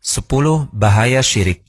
10 bahaya syirik.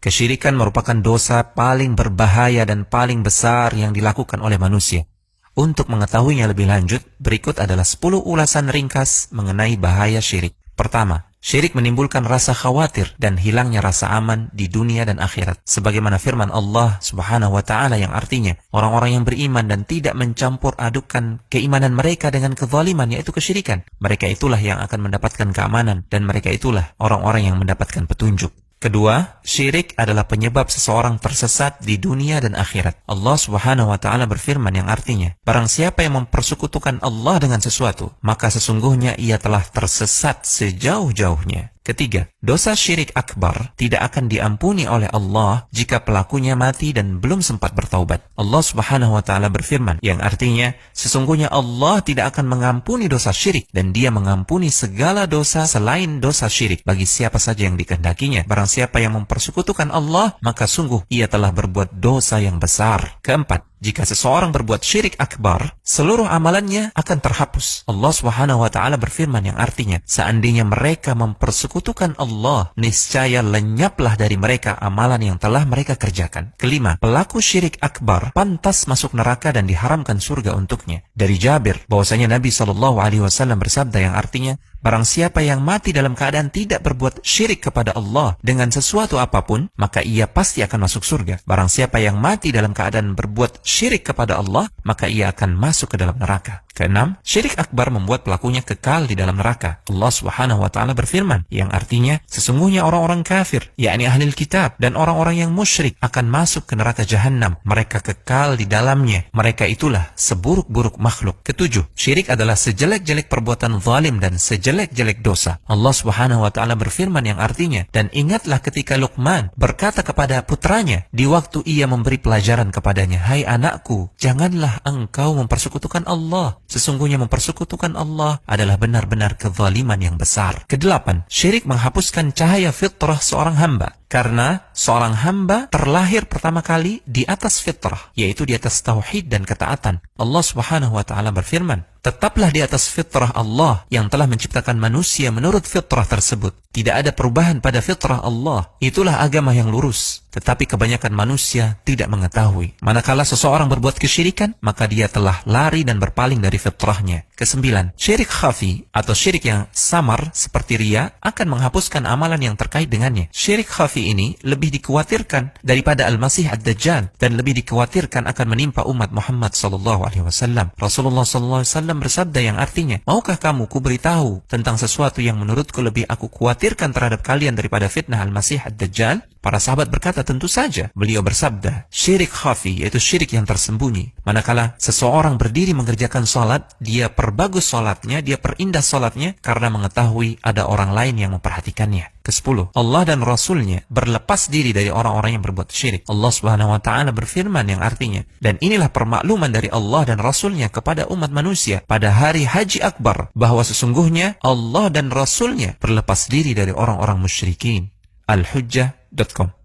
Kesyirikan merupakan dosa paling berbahaya dan paling besar yang dilakukan oleh manusia. Untuk mengetahuinya lebih lanjut, berikut adalah 10 ulasan ringkas mengenai bahaya syirik. Pertama, syirik menimbulkan rasa khawatir dan hilangnya rasa aman di dunia dan akhirat. Sebagaimana firman Allah Subhanahu wa Ta'ala yang artinya, orang-orang yang beriman dan tidak mencampur adukan keimanan mereka dengan kezaliman, yaitu kesyirikan, mereka itulah yang akan mendapatkan keamanan dan mereka itulah orang-orang yang mendapatkan petunjuk. Kedua, syirik adalah penyebab seseorang tersesat di dunia dan akhirat. Allah Subhanahu wa Ta'ala berfirman yang artinya, barang siapa yang mempersekutukan Allah dengan sesuatu, maka sesungguhnya ia telah tersesat sejauh-jauhnya. Ketiga, dosa syirik akbar tidak akan diampuni oleh Allah jika pelakunya mati dan belum sempat bertaubat. Allah Subhanahu wa Ta'ala berfirman yang artinya, sesungguhnya Allah tidak akan mengampuni dosa syirik dan Dia mengampuni segala dosa selain dosa syirik bagi siapa saja yang dikehendakinya. Barang siapa yang mempersekutukan Allah, maka sungguh ia telah berbuat dosa yang besar. Keempat, jika seseorang berbuat syirik akbar, seluruh amalannya akan terhapus. Allah Subhanahu wa Ta'ala berfirman yang artinya, seandainya mereka mempersekutukan Allah, niscaya lenyaplah dari mereka amalan yang telah mereka kerjakan. Kelima, pelaku syirik akbar pantas masuk neraka dan diharamkan surga untuknya. Dari Jabir, bahwasanya Nabi SAW bersabda yang artinya, barang siapa yang mati dalam keadaan tidak berbuat syirik kepada Allah dengan sesuatu apapun, maka ia pasti akan masuk surga. Barang siapa yang mati dalam keadaan berbuat syirik kepada Allah, maka ia akan masuk ke dalam neraka. Keenam, syirik akbar membuat pelakunya kekal di dalam neraka. Allah Subhanahu wa Ta'ala berfirman yang artinya, sesungguhnya orang-orang kafir, yakni ahli kitab dan orang-orang yang musyrik akan masuk ke neraka jahanam. Mereka kekal di dalamnya. Mereka itulah seburuk-buruk makhluk. Ketujuh, syirik adalah sejelek-jelek perbuatan zalim dan sejelek-jelek dosa. Allah Subhanahu wa Ta'ala berfirman yang artinya, dan ingatlah ketika Luqman berkata kepada putranya di waktu ia memberi pelajaran kepadanya, hai anakku, janganlah engkau mempersekutukan Allah. Sesungguhnya mempersekutukan Allah adalah benar-benar kezaliman yang besar. Kedelapan, syirik menghapuskan cahaya fitrah seorang hamba. Karena seorang hamba terlahir pertama kali di atas fitrah, yaitu di atas tauhid dan ketaatan. Allah Subhanahu wa Ta'ala berfirman, tetaplah di atas fitrah Allah yang telah menciptakan manusia menurut fitrah tersebut. Tidak ada perubahan pada fitrah Allah. Itulah agama yang lurus. Tetapi kebanyakan manusia tidak mengetahui. Manakala seseorang berbuat kesyirikan, maka dia telah lari dan berpaling dari fitrahnya. Kesembilan, syirik khafi atau syirik yang samar seperti riya akan menghapuskan amalan yang terkait dengannya. Syirik khafi ini lebih dikhawatirkan daripada Al-Masih Ad-Dajjal dan lebih dikhawatirkan akan menimpa umat Muhammad SAW. Rasulullah SAW bersabda yang artinya, maukah kamu kuberitahu tentang sesuatu yang menurutku lebih aku khawatirkan terhadap kalian daripada fitnah Al-Masih Ad-Dajjal? Para sahabat berkata, tentu saja. Beliau bersabda, syirik khafi, yaitu syirik yang tersembunyi. Manakala seseorang berdiri mengerjakan sholat, dia perbagus sholatnya, dia perindah sholatnya karena mengetahui ada orang lain yang memperhatikannya. Kesepuluh, Allah dan Rasulnya berlepas diri dari orang-orang yang berbuat syirik. Allah Subhanahu wa Ta'ala berfirman yang artinya, dan inilah permakluman dari Allah dan Rasulnya kepada umat manusia pada hari Haji Akbar, bahwa sesungguhnya Allah dan Rasulnya berlepas diri dari orang-orang musyrikin. Al-Hujjah.com